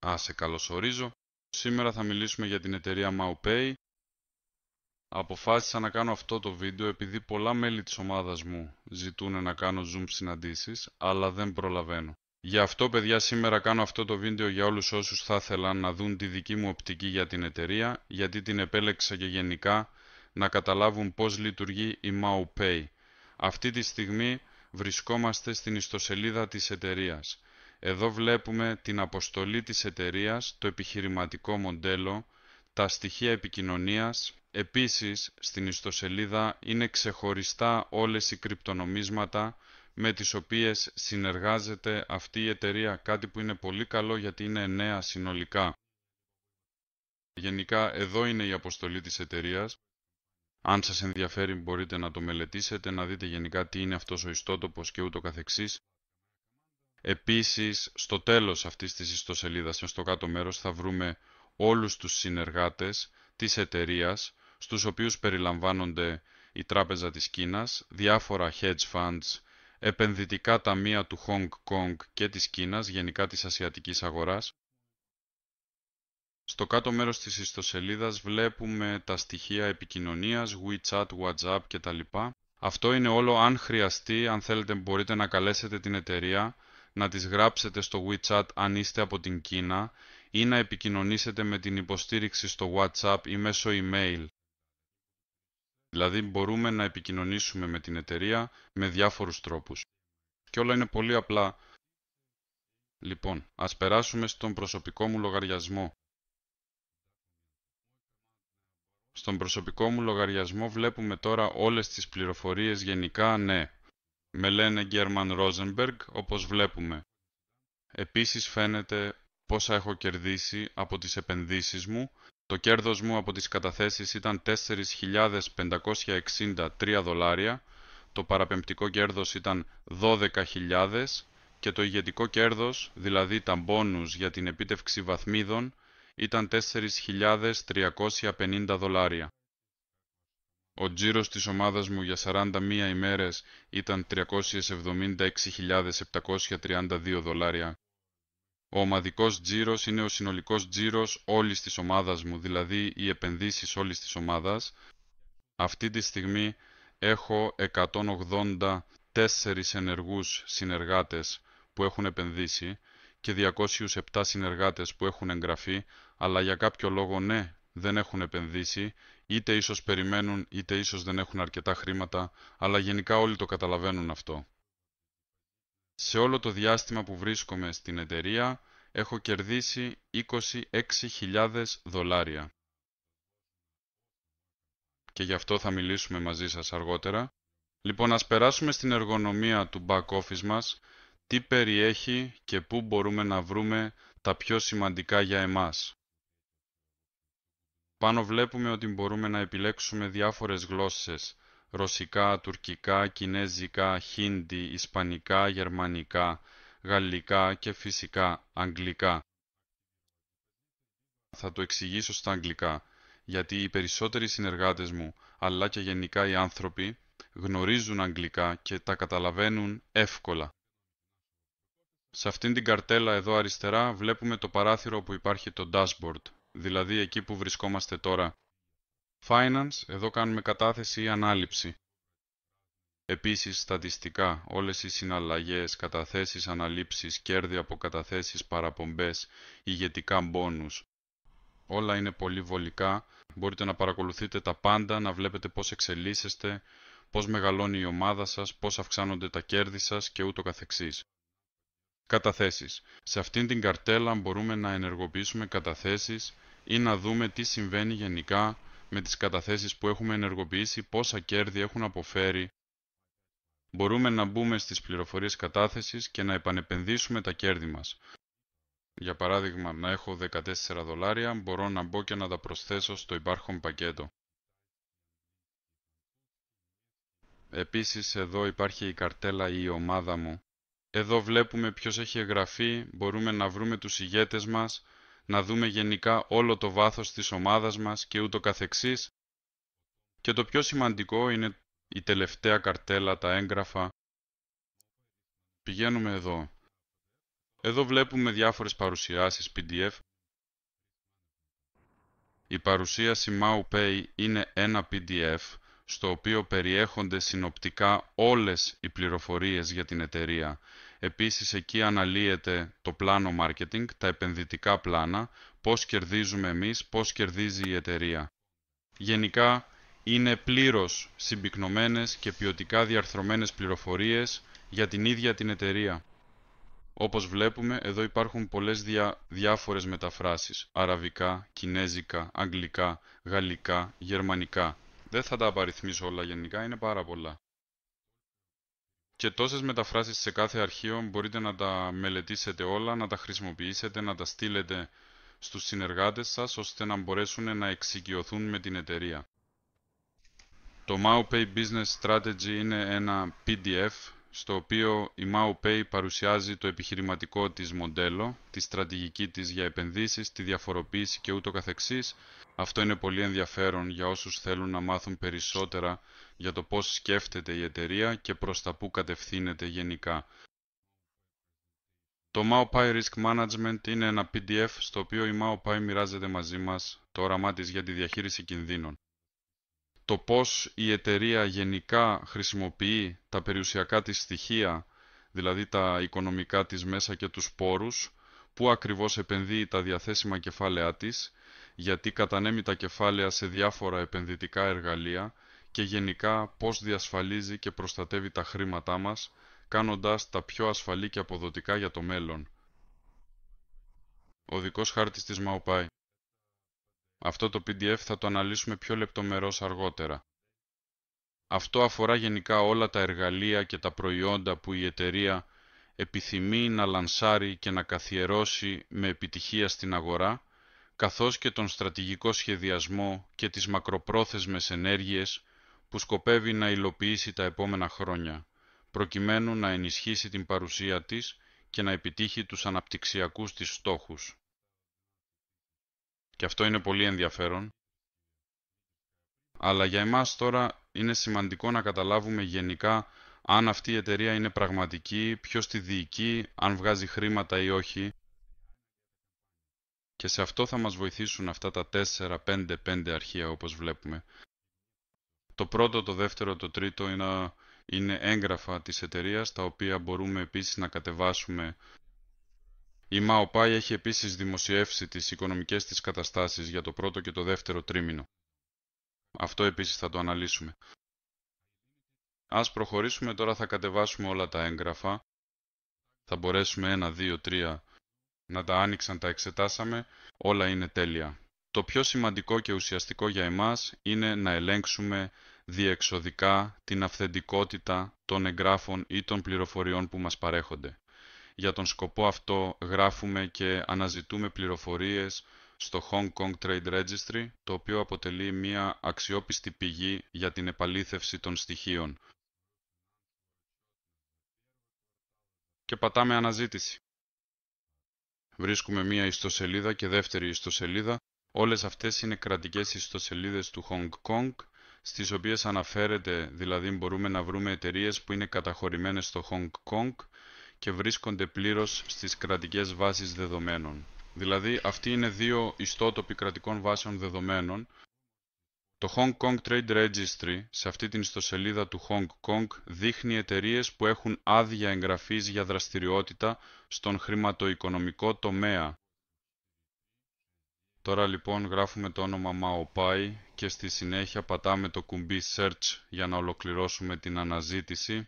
Σε καλωσορίζω. Σήμερα θα μιλήσουμε για την εταιρεία MauPay. Αποφάσισα να κάνω αυτό το βίντεο επειδή πολλά μέλη της ομάδας μου ζητούν να κάνω Zoom συναντήσεις, αλλά δεν προλαβαίνω. Γι' αυτό, παιδιά, σήμερα κάνω αυτό το βίντεο για όλους όσους θα ήθελαν να δουν τη δική μου οπτική για την εταιρεία, γιατί την επέλεξα και γενικά να καταλάβουν πώς λειτουργεί η MauPay. Αυτή τη στιγμή βρισκόμαστε στην ιστοσελίδα της εταιρείας. Εδώ βλέπουμε την αποστολή της εταιρείας, το επιχειρηματικό μοντέλο, τα στοιχεία επικοινωνίας. Επίσης, στην ιστοσελίδα είναι ξεχωριστά όλες οι κρυπτονομίσματα με τις οποίες συνεργάζεται αυτή η εταιρεία, κάτι που είναι πολύ καλό γιατί είναι νέα συνολικά. Γενικά, εδώ είναι η αποστολή της εταιρείας. Αν σας ενδιαφέρει μπορείτε να το μελετήσετε, να δείτε γενικά τι είναι αυτός ο ιστότοπος και ούτω καθεξής. Επίσης, στο τέλος αυτής της ιστοσελίδας, στο κάτω μέρος, θα βρούμε όλους τους συνεργάτες της εταιρείας, στους οποίους περιλαμβάνονται η Τράπεζα της Κίνας, διάφορα hedge funds, επενδυτικά ταμεία του Hong Kong και της Κίνας, γενικά της ασιατικής αγοράς. Στο κάτω μέρος της ιστοσελίδας βλέπουμε τα στοιχεία επικοινωνίας, WeChat, WhatsApp κτλ. Αυτό είναι όλο. Αν χρειαστεί, αν θέλετε μπορείτε να καλέσετε την εταιρεία, να τις γράψετε στο WeChat αν είστε από την Κίνα ή να επικοινωνήσετε με την υποστήριξη στο WhatsApp ή μέσω email. Δηλαδή μπορούμε να επικοινωνήσουμε με την εταιρεία με διάφορους τρόπους. Και όλα είναι πολύ απλά. Λοιπόν, ας περάσουμε στον προσωπικό μου λογαριασμό. Στον προσωπικό μου λογαριασμό βλέπουμε τώρα όλες τις πληροφορίες γενικά, ναι. Με λένε German Rosenberg, όπως βλέπουμε. Επίσης φαίνεται πόσα έχω κερδίσει από τις επενδύσεις μου. Το κέρδος μου από τις καταθέσεις ήταν 4.563 δολάρια, το παραπεμπτικό κέρδος ήταν 12.000 και το ηγετικό κέρδος, δηλαδή τα μπόνους για την επίτευξη βαθμίδων, ήταν 4.350 δολάρια. Ο τζίρος της ομάδας μου για 41 ημέρες ήταν 376.732 δολάρια. Ο ομαδικός τζίρος είναι ο συνολικός τζίρος όλης της ομάδας μου, δηλαδή οι επενδύσεις όλης της ομάδας. Αυτή τη στιγμή έχω 184 ενεργούς συνεργάτες που έχουν επενδύσει και 207 συνεργάτες που έχουν εγγραφεί, αλλά για κάποιο λόγο ναι, δεν έχουν επενδύσει, είτε ίσως περιμένουν, είτε ίσως δεν έχουν αρκετά χρήματα, αλλά γενικά όλοι το καταλαβαίνουν αυτό. Σε όλο το διάστημα που βρίσκομαι στην εταιρεία, έχω κερδίσει 26.000 δολάρια. Και γι' αυτό θα μιλήσουμε μαζί σας αργότερα. Λοιπόν, ας περάσουμε στην εργονομία του back office μας, τι περιέχει και πού μπορούμε να βρούμε τα πιο σημαντικά για εμάς. Πάνω βλέπουμε ότι μπορούμε να επιλέξουμε διάφορες γλώσσες, ρωσικά, τουρκικά, κινέζικα, χίντι, ισπανικά, γερμανικά, γαλλικά και φυσικά αγγλικά. Θα το εξηγήσω στα αγγλικά, γιατί οι περισσότεροι συνεργάτες μου, αλλά και γενικά οι άνθρωποι, γνωρίζουν αγγλικά και τα καταλαβαίνουν εύκολα. Σε αυτήν την καρτέλα εδώ αριστερά βλέπουμε το παράθυρο που υπάρχει το dashboard, δηλαδή εκεί που βρισκόμαστε τώρα. Finance, εδώ κάνουμε κατάθεση ή ανάληψη. Επίσης, στατιστικά, όλες οι συναλλαγές, καταθέσεις, αναλήψεις, κέρδη από καταθέσεις, παραπομπές, ηγετικά μπόνους. Όλα είναι πολύ βολικά, μπορείτε να παρακολουθείτε τα πάντα, να βλέπετε πώς εξελίσσεστε, πώς μεγαλώνει η ομάδα σας, πώς αυξάνονται τα κέρδη σας και ούτω καθεξής. Καταθέσεις. Σε αυτήν την καρτέλα μπορούμε να ενεργοποιήσουμε καταθέσεις ή να δούμε τι συμβαίνει γενικά με τις καταθέσεις που έχουμε ενεργοποιήσει, πόσα κέρδη έχουν αποφέρει. Μπορούμε να μπούμε στις πληροφορίες κατάθεσης και να επανεπενδύσουμε τα κέρδη μας. Για παράδειγμα, να έχω 14 δολάρια, μπορώ να μπω και να τα προσθέσω στο υπάρχον πακέτο. Επίσης, εδώ υπάρχει η καρτέλα ή η ομάδα μου. Εδώ βλέπουμε ποιος έχει εγγραφεί, μπορούμε να βρούμε τους ηγέτες μας, να δούμε γενικά όλο το βάθος της ομάδας μας και ούτω καθεξής. Και το πιο σημαντικό είναι η τελευταία καρτέλα, τα έγγραφα. Πηγαίνουμε εδώ. Εδώ βλέπουμε διάφορες παρουσιάσεις PDF. Η παρουσίαση MauPay είναι ένα PDF, στο οποίο περιέχονται συνοπτικά όλες οι πληροφορίες για την εταιρεία. Επίσης, εκεί αναλύεται το πλάνο marketing, τα επενδυτικά πλάνα, πώς κερδίζουμε εμείς, πώς κερδίζει η εταιρεία. Γενικά, είναι πλήρως συμπυκνωμένες και ποιοτικά διαρθρωμένες πληροφορίες για την ίδια την εταιρεία. Όπως βλέπουμε, εδώ υπάρχουν πολλές διάφορες μεταφράσεις. Αραβικά, κινέζικα, αγγλικά, γαλλικά, γερμανικά. Δεν θα τα απαριθμίσω όλα γενικά, είναι πάρα πολλά. Και τόσες μεταφράσεις σε κάθε αρχείο μπορείτε να τα μελετήσετε όλα, να τα χρησιμοποιήσετε, να τα στείλετε στους συνεργάτες σας, ώστε να μπορέσουν να εξοικειωθούν με την εταιρεία. Το MauPay Business Strategy είναι ένα PDF, στο οποίο η MauPay παρουσιάζει το επιχειρηματικό της μοντέλο, τη στρατηγική της για επενδύσεις, τη διαφοροποίηση και ούτω καθεξής. Αυτό είναι πολύ ενδιαφέρον για όσους θέλουν να μάθουν περισσότερα για το πώς σκέφτεται η εταιρεία και προς τα πού κατευθύνεται γενικά. Το MauPay Risk Management είναι ένα PDF στο οποίο η MauPay μοιράζεται μαζί μας το όραμά της για τη διαχείριση κινδύνων. Το πώς η εταιρεία γενικά χρησιμοποιεί τα περιουσιακά της στοιχεία, δηλαδή τα οικονομικά της μέσα και τους πόρους, πού ακριβώς επενδύει τα διαθέσιμα κεφάλαιά της, γιατί κατανέμει τα κεφάλαια σε διάφορα επενδυτικά εργαλεία και γενικά πώς διασφαλίζει και προστατεύει τα χρήματά μας, κάνοντας τα πιο ασφαλή και αποδοτικά για το μέλλον. Οδικός χάρτης της MauPay. Αυτό το PDF θα το αναλύσουμε πιο λεπτομερώς αργότερα. Αυτό αφορά γενικά όλα τα εργαλεία και τα προϊόντα που η εταιρεία επιθυμεί να λανσάρει και να καθιερώσει με επιτυχία στην αγορά, καθώς και τον στρατηγικό σχεδιασμό και τις μακροπρόθεσμες ενέργειες που σκοπεύει να υλοποιήσει τα επόμενα χρόνια, προκειμένου να ενισχύσει την παρουσία της και να επιτύχει τους αναπτυξιακούς της στόχους. Και αυτό είναι πολύ ενδιαφέρον. Αλλά για εμάς τώρα είναι σημαντικό να καταλάβουμε γενικά αν αυτή η εταιρεία είναι πραγματική, ποιος τη διοικεί, αν βγάζει χρήματα ή όχι. Και σε αυτό θα μας βοηθήσουν αυτά τα 4-5-5 αρχεία όπως βλέπουμε. Το πρώτο, το δεύτερο, το τρίτο είναι έγγραφα της εταιρείας, τα οποία μπορούμε επίσης να κατεβάσουμε. Η MauPay έχει επίσης δημοσιεύσει τις οικονομικές της καταστάσεις για το πρώτο και το δεύτερο τρίμηνο. Αυτό επίσης θα το αναλύσουμε. Ας προχωρήσουμε, τώρα θα κατεβάσουμε όλα τα έγγραφα. Θα μπορέσουμε 1, 2, 3 να τα άνοιξαν, τα εξετάσαμε. Όλα είναι τέλεια. Το πιο σημαντικό και ουσιαστικό για εμάς είναι να ελέγξουμε διεξοδικά την αυθεντικότητα των εγγράφων ή των πληροφοριών που μας παρέχονται. Για τον σκοπό αυτό γράφουμε και αναζητούμε πληροφορίες στο Hong Kong Trade Registry, το οποίο αποτελεί μια αξιόπιστη πηγή για την επαλήθευση των στοιχείων. Και πατάμε αναζήτηση. Βρίσκουμε μία ιστοσελίδα και δεύτερη ιστοσελίδα. Όλες αυτές είναι κρατικές ιστοσελίδες του Hong Kong, στις οποίες αναφέρεται, δηλαδή μπορούμε να βρούμε εταιρείες που είναι καταχωρημένες στο Hong Kong και βρίσκονται πλήρως στις κρατικές βάσεις δεδομένων. Δηλαδή, αυτοί είναι δύο ιστότοποι κρατικών βάσεων δεδομένων. Το Hong Kong Trade Registry, σε αυτή την ιστοσελίδα του Hong Kong, δείχνει εταιρείες που έχουν άδεια εγγραφής για δραστηριότητα στον χρηματοοικονομικό τομέα. Τώρα λοιπόν γράφουμε το όνομα MauPay και στη συνέχεια πατάμε το κουμπί Search για να ολοκληρώσουμε την αναζήτηση.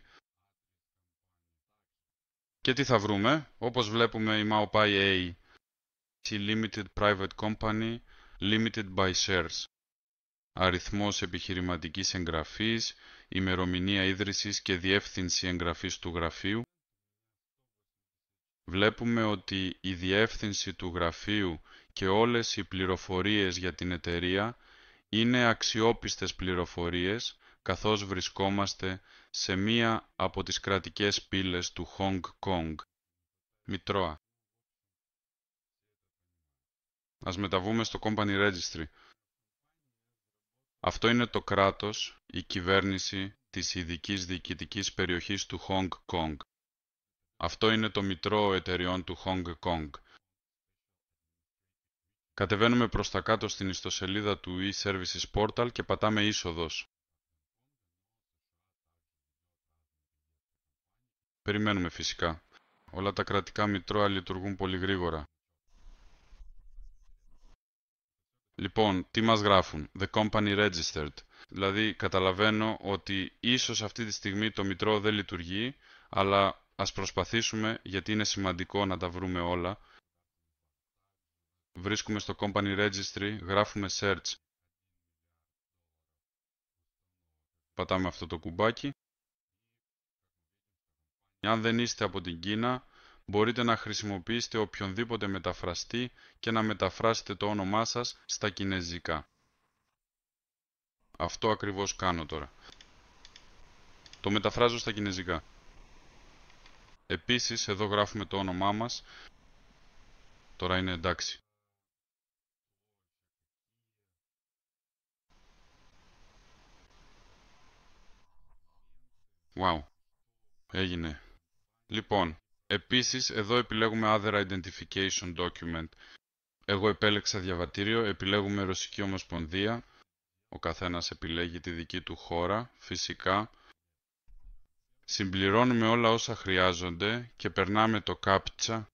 Και τι θα βρούμε? Όπως βλέπουμε, η MauPay A, Limited Private Company, Limited by Shares. Αριθμός επιχειρηματικής εγγραφής, ημερομηνία ίδρυσης και διεύθυνση εγγραφής του γραφείου. Βλέπουμε ότι η διεύθυνση του γραφείου και όλες οι πληροφορίες για την εταιρεία είναι αξιόπιστες πληροφορίες, καθώς βρισκόμαστε σε μία από τις κρατικές πύλες του Hong Kong. Μητρώα. Ας μεταβούμε στο Company Registry. Αυτό είναι το κράτος, η κυβέρνηση της ειδικής διοικητικής περιοχής του Hong Kong. Αυτό είναι το μητρό εταιριών του Hong Kong. Κατεβαίνουμε προς τα κάτω στην ιστοσελίδα του e-Services Portal και πατάμε είσοδος. Περιμένουμε φυσικά. Όλα τα κρατικά μητρώα λειτουργούν πολύ γρήγορα. Λοιπόν, τι μας γράφουν? The company registered. Δηλαδή, καταλαβαίνω ότι ίσως αυτή τη στιγμή το μητρό δεν λειτουργεί, αλλά ας προσπαθήσουμε γιατί είναι σημαντικό να τα βρούμε όλα. Βρίσκουμε στο company registry, γράφουμε search. Πατάμε αυτό το κουμπάκι. Αν δεν είστε από την Κίνα, μπορείτε να χρησιμοποιήσετε οποιονδήποτε μεταφραστή και να μεταφράσετε το όνομά σας στα κινεζικά. Αυτό ακριβώς κάνω τώρα. Το μεταφράζω στα κινεζικά. Επίσης, εδώ γράφουμε το όνομά μας. Τώρα είναι εντάξει. Wow. Έγινε. Λοιπόν, επίσης, εδώ επιλέγουμε Other Identification Document. Εγώ επέλεξα διαβατήριο, επιλέγουμε Ρωσική Ομοσπονδία. Ο καθένας επιλέγει τη δική του χώρα, φυσικά. Συμπληρώνουμε όλα όσα χρειάζονται και περνάμε το CAPTCHA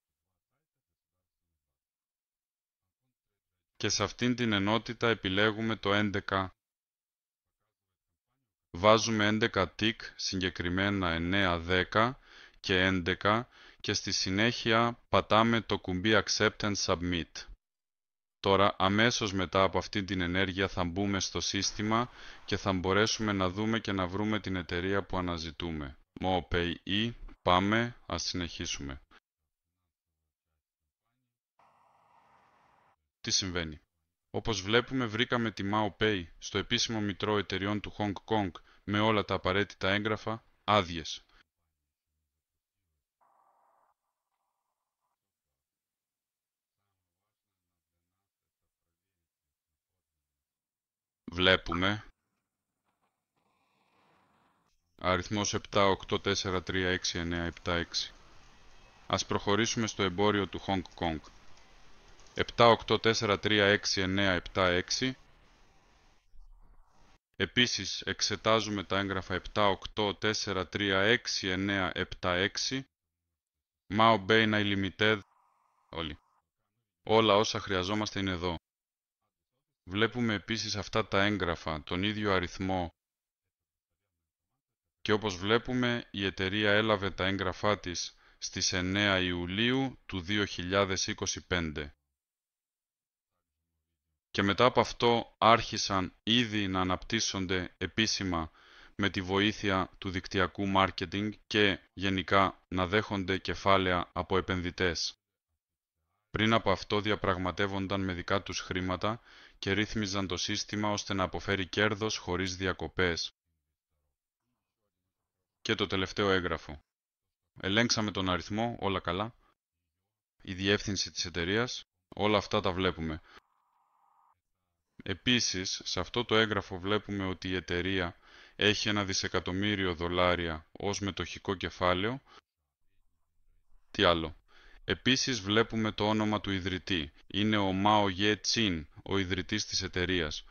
και σε αυτήν την ενότητα επιλέγουμε το 11. Βάζουμε 11 tick, συγκεκριμένα 9, 10 και 11 και στη συνέχεια πατάμε το κουμπί Accept and Submit. Τώρα αμέσως μετά από αυτή την ενέργεια θα μπούμε στο σύστημα και θα μπορέσουμε να δούμε και να βρούμε την εταιρεία που αναζητούμε. MoPay, πάμε, ας συνεχίσουμε. Τι συμβαίνει? Όπως βλέπουμε βρήκαμε τη MoPay στο επίσημο μητρό εταιριών του Hong Kong με όλα τα απαραίτητα έγγραφα άδειες. Βλέπουμε αριθμός 784366976. Ας προχωρήσουμε στο εμπόριο του Hong Kong. 784366976. Επίσης εξετάζουμε τα έγγραφα 784366976. Mao Beina Limited. Όλοι. Όλα όσα χρειαζόμαστε είναι εδώ. Βλέπουμε επίσης αυτά τα έγγραφα, τον ίδιο αριθμό και όπως βλέπουμε η εταιρεία έλαβε τα έγγραφά της στις 9 Ιουλίου του 2025. Και μετά από αυτό άρχισαν ήδη να αναπτύσσονται επίσημα με τη βοήθεια του δικτυακού μάρκετινγκ και γενικά να δέχονται κεφάλαια από επενδυτές. Πριν από αυτό διαπραγματεύονταν με δικά τους χρήματα και ρύθμιζαν το σύστημα ώστε να αποφέρει κέρδος χωρίς διακοπές. Και το τελευταίο έγγραφο. Ελέγξαμε τον αριθμό, όλα καλά. Η διεύθυνση της εταιρείας, όλα αυτά τα βλέπουμε. Επίσης, σε αυτό το έγγραφο βλέπουμε ότι η εταιρεία έχει $1 δισεκατομμύριο ως μετοχικό κεφάλαιο. Τι άλλο? Επίσης βλέπουμε το όνομα του ιδρυτή. Είναι ο Mao Ye-Chin, ο ιδρυτής της εταιρείας.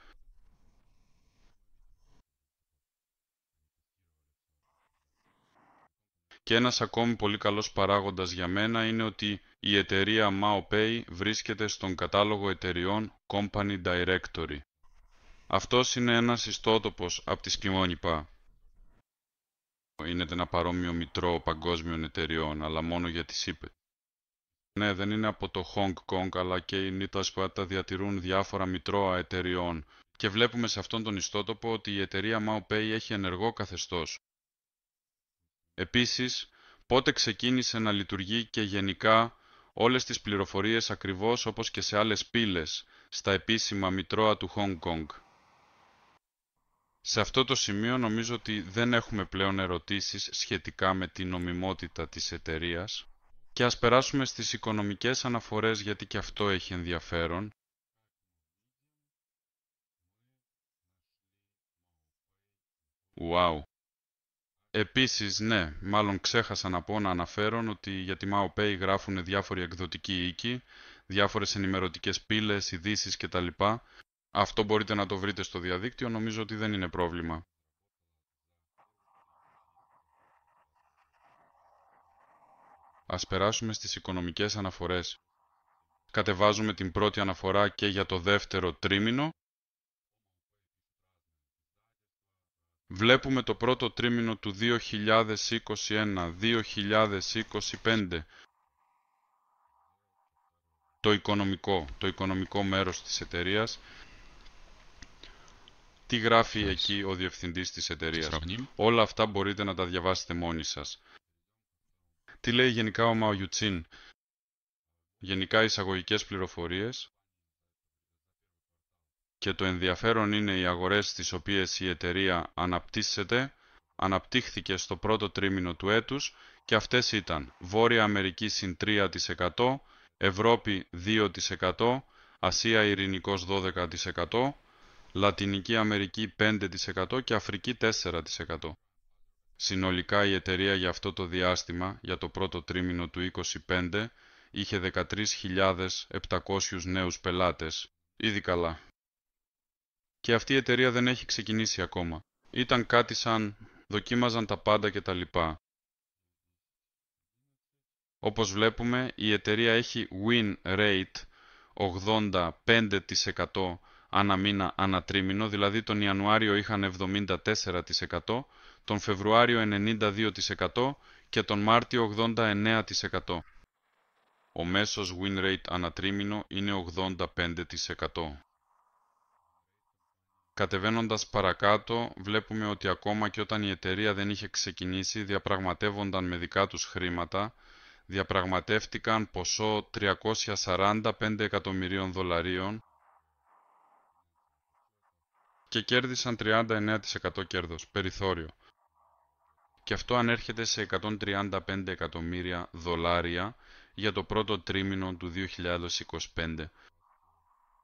Και ένας ακόμη πολύ καλός παράγοντας για μένα είναι ότι η εταιρεία MaoPay βρίσκεται στον κατάλογο εταιριών Company Directory. Αυτός είναι ένας ιστότοπος από τη Σκημόνιπα. Είναι ένα παρόμοιο μητρό παγκόσμιων εταιριών, αλλά μόνο για τις ΗΠΑ. Ναι, δεν είναι από το Hong Kong, αλλά και οι νητασπάτα διατηρούν διάφορα μητρώα εταιριών. Και βλέπουμε σε αυτόν τον ιστότοπο ότι η εταιρεία MaoPay έχει ενεργό καθεστώς. Επίσης, πότε ξεκίνησε να λειτουργεί και γενικά όλες τις πληροφορίες ακριβώς όπως και σε άλλες πύλες στα επίσημα μητρώα του Hong Kong. Σε αυτό το σημείο νομίζω ότι δεν έχουμε πλέον ερωτήσεις σχετικά με την νομιμότητα της εταιρείας και ας περάσουμε στις οικονομικές αναφορές γιατί και αυτό έχει ενδιαφέρον. Wow! Επίσης, ναι, μάλλον ξέχασα να πω να αναφέρω ότι για τη MaoPay γράφουν διάφοροι εκδοτικοί οίκοι, διάφορες ενημερωτικές πύλες, ειδήσεις κτλ. Αυτό μπορείτε να το βρείτε στο διαδίκτυο, νομίζω ότι δεν είναι πρόβλημα. Ας περάσουμε στις οικονομικές αναφορές. Κατεβάζουμε την πρώτη αναφορά και για το δεύτερο τρίμηνο. Βλέπουμε το πρώτο τρίμηνο του 2021-2025. Το οικονομικό μέρος της εταιρείας. Τι γράφει εκεί ο διευθυντής της εταιρείας. Όλα αυτά μπορείτε να τα διαβάσετε μόνοι σας. Τι λέει γενικά ο Μαο Ιουτσίν. Γενικά εισαγωγικές πληροφορίες. Και το ενδιαφέρον είναι οι αγορές στις οποίες η εταιρεία αναπτύχθηκε στο πρώτο τρίμηνο του έτους και αυτές ήταν Βόρεια Αμερική συν 3%, Ευρώπη 2%, Ασία Ειρηνικός 12%, Λατινική Αμερική 5% και Αφρική 4%. Συνολικά η εταιρεία για αυτό το διάστημα, για το πρώτο τρίμηνο του 2025, είχε 13.700 νέους πελάτες. Ήδη καλά. Και αυτή η εταιρεία δεν έχει ξεκινήσει ακόμα. Ήταν κάτι σαν δοκίμαζαν τα πάντα κτλ. Όπως βλέπουμε, η εταιρεία έχει win rate 85% ανά μήνα ανά τρίμηνο, δηλαδή τον Ιανουάριο είχαν 74%, τον Φεβρουάριο 92% και τον Μάρτιο 89%. Ο μέσος win rate ανά τρίμηνο είναι 85%. Κατεβαίνοντας παρακάτω, βλέπουμε ότι ακόμα και όταν η εταιρεία δεν είχε ξεκινήσει, διαπραγματεύονταν με δικά τους χρήματα, διαπραγματεύτηκαν ποσό 345 εκατομμυρίων δολαρίων και κέρδισαν 39% κέρδος, περιθώριο. Και αυτό ανέρχεται σε 135 εκατομμύρια δολάρια για το πρώτο τρίμηνο του 2025.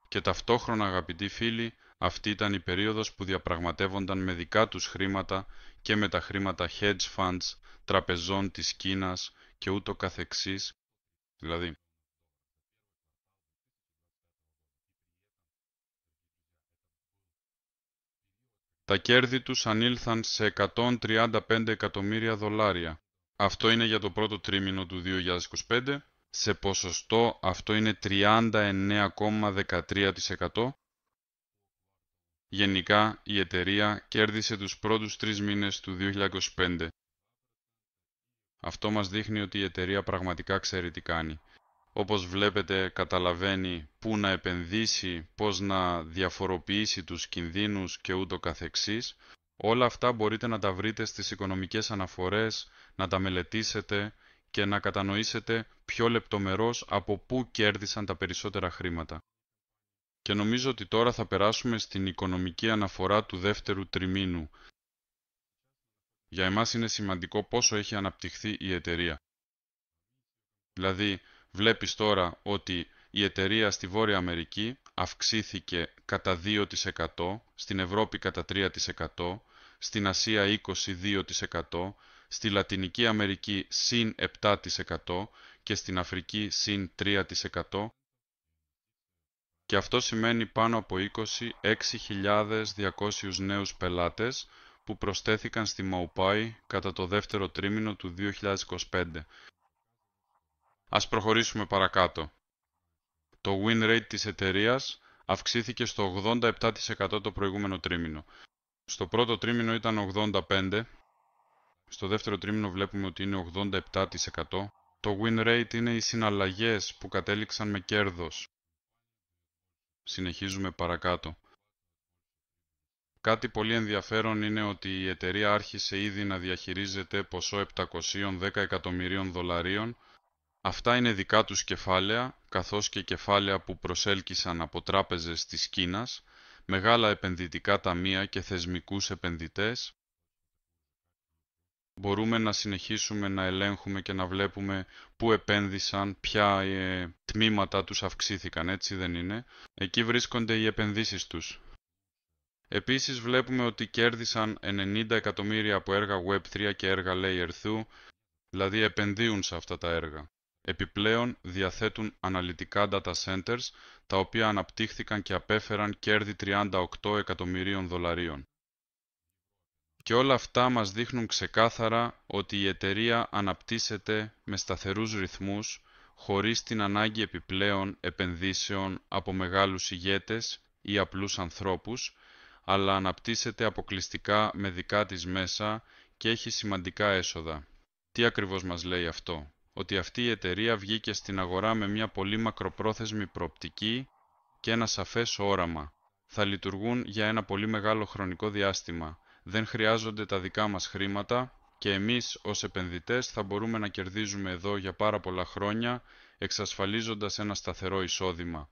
Και ταυτόχρονα, αγαπητοί φίλοι, αυτή ήταν η περίοδος που διαπραγματεύονταν με δικά τους χρήματα και με τα χρήματα hedge funds, τραπεζών της Κίνας και ούτω καθεξής. Δηλαδή, τα κέρδη τους ανήλθαν σε 135 εκατομμύρια δολάρια. Αυτό είναι για το πρώτο τρίμηνο του 2025. Σε ποσοστό αυτό είναι 39,13%. Γενικά, η εταιρεία κέρδισε τους πρώτους 3 μήνες του 2025. Αυτό μας δείχνει ότι η εταιρεία πραγματικά ξέρει τι κάνει. Όπως βλέπετε, καταλαβαίνει πού να επενδύσει, πώς να διαφοροποιήσει τους κινδύνους και ούτω καθεξής. Όλα αυτά μπορείτε να τα βρείτε στις οικονομικές αναφορές, να τα μελετήσετε και να κατανοήσετε πιο λεπτομερώς από πού κέρδισαν τα περισσότερα χρήματα. Και νομίζω ότι τώρα θα περάσουμε στην οικονομική αναφορά του δεύτερου τριμήνου. Για εμάς είναι σημαντικό πόσο έχει αναπτυχθεί η εταιρεία. Δηλαδή, βλέπεις τώρα ότι η εταιρεία στη Βόρεια Αμερική αυξήθηκε κατά 2%, στην Ευρώπη κατά 3%, στην Ασία 22%, στη Λατινική Αμερική συν 7% και στην Αφρική συν 3%. Και αυτό σημαίνει πάνω από 26.200 νέους πελάτες που προσθέθηκαν στη MaoPay κατά το δεύτερο τρίμηνο του 2025. Ας προχωρήσουμε παρακάτω. Το win rate της εταιρείας αυξήθηκε στο 87% το προηγούμενο τρίμηνο. Στο πρώτο τρίμηνο ήταν 85%, στο δεύτερο τρίμηνο βλέπουμε ότι είναι 87%. Το win rate είναι οι συναλλαγές που κατέληξαν με κέρδος. Συνεχίζουμε παρακάτω. Κάτι πολύ ενδιαφέρον είναι ότι η εταιρεία άρχισε ήδη να διαχειρίζεται ποσό 710 εκατομμυρίων δολαρίων. Αυτά είναι δικά τους κεφάλαια, καθώς και κεφάλαια που προσέλκυσαν από τράπεζες της Κίνας, μεγάλα επενδυτικά ταμεία και θεσμικούς επενδυτές. Μπορούμε να συνεχίσουμε να ελέγχουμε και να βλέπουμε πού επένδυσαν, ποια τμήματα τους αυξήθηκαν, έτσι δεν είναι. Εκεί βρίσκονται οι επενδύσεις τους. Επίσης βλέπουμε ότι κέρδισαν 90 εκατομμύρια από έργα Web3 και έργα Layer 2, δηλαδή επενδύουν σε αυτά τα έργα. Επιπλέον διαθέτουν αναλυτικά data centers, τα οποία αναπτύχθηκαν και απέφεραν κέρδη 38 εκατομμυρίων δολαρίων. Και όλα αυτά μας δείχνουν ξεκάθαρα ότι η εταιρεία αναπτύσσεται με σταθερούς ρυθμούς, χωρίς την ανάγκη επιπλέον επενδύσεων από μεγάλους ηγέτες ή απλούς ανθρώπους, αλλά αναπτύσσεται αποκλειστικά με δικά της μέσα και έχει σημαντικά έσοδα. Τι ακριβώς μας λέει αυτό? Ότι αυτή η εταιρεία βγήκε στην αγορά με μια πολύ μακροπρόθεσμη προοπτική και ένα σαφές όραμα. Θα λειτουργούν για ένα πολύ μεγάλο χρονικό διάστημα. Δεν χρειάζονται τα δικά μας χρήματα και εμείς ως επενδυτές θα μπορούμε να κερδίζουμε εδώ για πάρα πολλά χρόνια, εξασφαλίζοντας ένα σταθερό εισόδημα.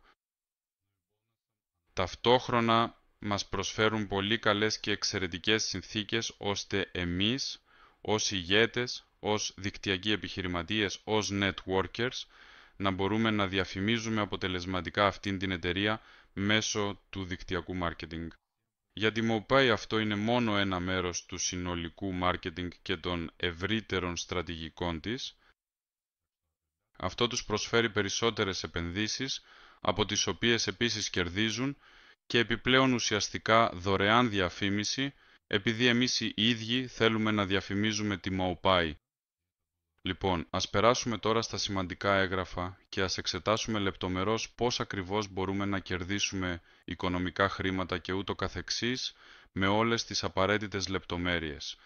Ταυτόχρονα μας προσφέρουν πολύ καλές και εξαιρετικές συνθήκες ώστε εμείς, ως ηγέτες, ως δικτυακοί επιχειρηματίες, ως networkers, να μπορούμε να διαφημίζουμε αποτελεσματικά αυτήν την εταιρεία μέσω του δικτυακού marketing. Για τη MoPay αυτό είναι μόνο ένα μέρος του συνολικού marketing και των ευρύτερων στρατηγικών της. Αυτό τους προσφέρει περισσότερες επενδύσεις, από τις οποίες επίσης κερδίζουν και επιπλέον ουσιαστικά δωρεάν διαφήμιση, επειδή εμείς οι ίδιοι θέλουμε να διαφημίζουμε τη MoPay. Λοιπόν, ας περάσουμε τώρα στα σημαντικά έγγραφα και ας εξετάσουμε λεπτομερώς πώς ακριβώς μπορούμε να κερδίσουμε οικονομικά χρήματα και ούτω καθεξής με όλες τις απαραίτητες λεπτομέρειες.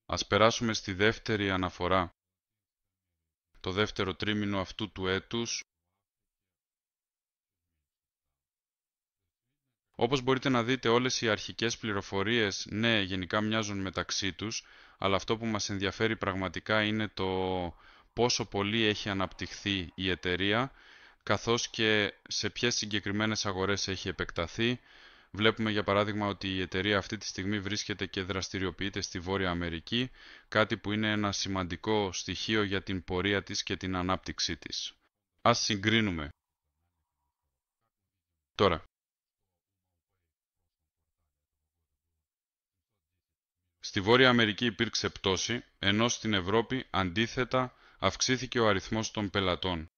Ας περάσουμε στη δεύτερη αναφορά. Το δεύτερο τρίμηνο αυτού του έτους. Όπως μπορείτε να δείτε, όλες οι αρχικές πληροφορίες, ναι, γενικά μοιάζουν μεταξύ τους, αλλά αυτό που μας ενδιαφέρει πραγματικά είναι το πόσο πολύ έχει αναπτυχθεί η εταιρεία, καθώς και σε ποιες συγκεκριμένες αγορές έχει επεκταθεί. Βλέπουμε για παράδειγμα ότι η εταιρεία αυτή τη στιγμή βρίσκεται και δραστηριοποιείται στη Βόρεια Αμερική, κάτι που είναι ένα σημαντικό στοιχείο για την πορεία της και την ανάπτυξή της. Ας συγκρίνουμε. Τώρα, στη Βόρεια Αμερική υπήρξε πτώση, ενώ στην Ευρώπη αντίθετα αυξήθηκε ο αριθμός των πελατών.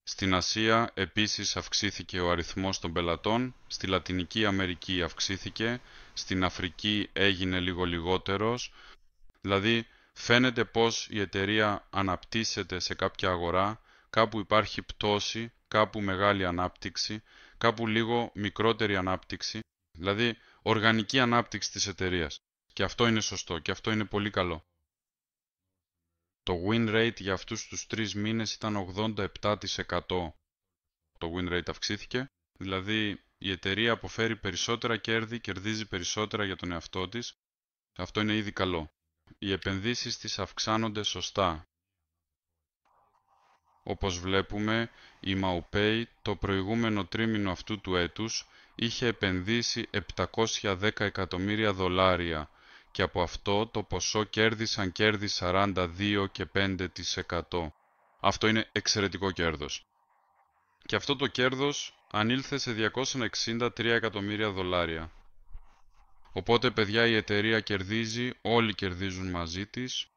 Στην Ασία επίσης αυξήθηκε ο αριθμός των πελατών, στη Λατινική Αμερική αυξήθηκε, στην Αφρική έγινε λίγο λιγότερος, δηλαδή φαίνεται πως η εταιρεία αναπτύσσεται σε κάποια αγορά, κάπου υπάρχει πτώση, κάπου μεγάλη ανάπτυξη, κάπου λίγο μικρότερη ανάπτυξη, δηλαδή οργανική ανάπτυξη της εταιρείας. Και αυτό είναι σωστό και αυτό είναι πολύ καλό. Το win rate για αυτούς τους 3 μήνες ήταν 87%. Το win rate αυξήθηκε, δηλαδή η εταιρεία αποφέρει περισσότερα κέρδη, κερδίζει περισσότερα για τον εαυτό της. Αυτό είναι ήδη καλό. Οι επενδύσεις της αυξάνονται σωστά. Όπως βλέπουμε, η MoPay το προηγούμενο τρίμηνο αυτού του έτους είχε επενδύσει 710 εκατομμύρια δολάρια και από αυτό το ποσό κέρδισαν κέρδη 42,5%. Αυτό είναι εξαιρετικό κέρδος. Και αυτό το κέρδος ανήλθε σε 263 εκατομμύρια δολάρια. Οπότε, παιδιά, η εταιρεία κερδίζει, όλοι κερδίζουν μαζί της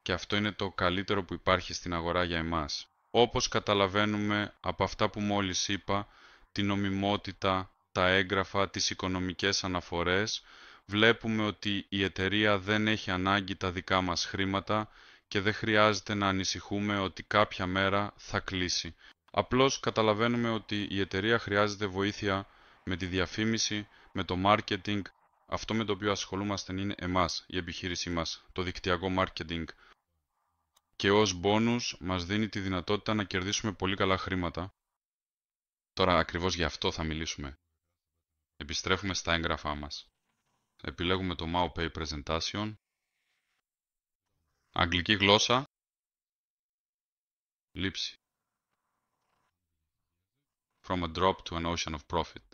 και αυτό είναι το καλύτερο που υπάρχει στην αγορά για εμάς. Όπως καταλαβαίνουμε από αυτά που μόλις είπα, την νομιμότητα, τα έγγραφα, τις οικονομικές αναφορές, βλέπουμε ότι η εταιρεία δεν έχει ανάγκη τα δικά μας χρήματα και δεν χρειάζεται να ανησυχούμε ότι κάποια μέρα θα κλείσει. Απλώς καταλαβαίνουμε ότι η εταιρεία χρειάζεται βοήθεια με τη διαφήμιση, με το marketing. Αυτό με το οποίο ασχολούμαστε είναι εμάς, η επιχείρησή μας, το δικτυακό marketing. Και ως bonus μας δίνει τη δυνατότητα να κερδίσουμε πολύ καλά χρήματα. Τώρα ακριβώς γι' αυτό θα μιλήσουμε. Επιστρέφουμε στα έγγραφά μας. Επιλέγουμε το MoPay Presentation. Αγγλική γλώσσα. Λήψη. From a drop to an ocean of profit.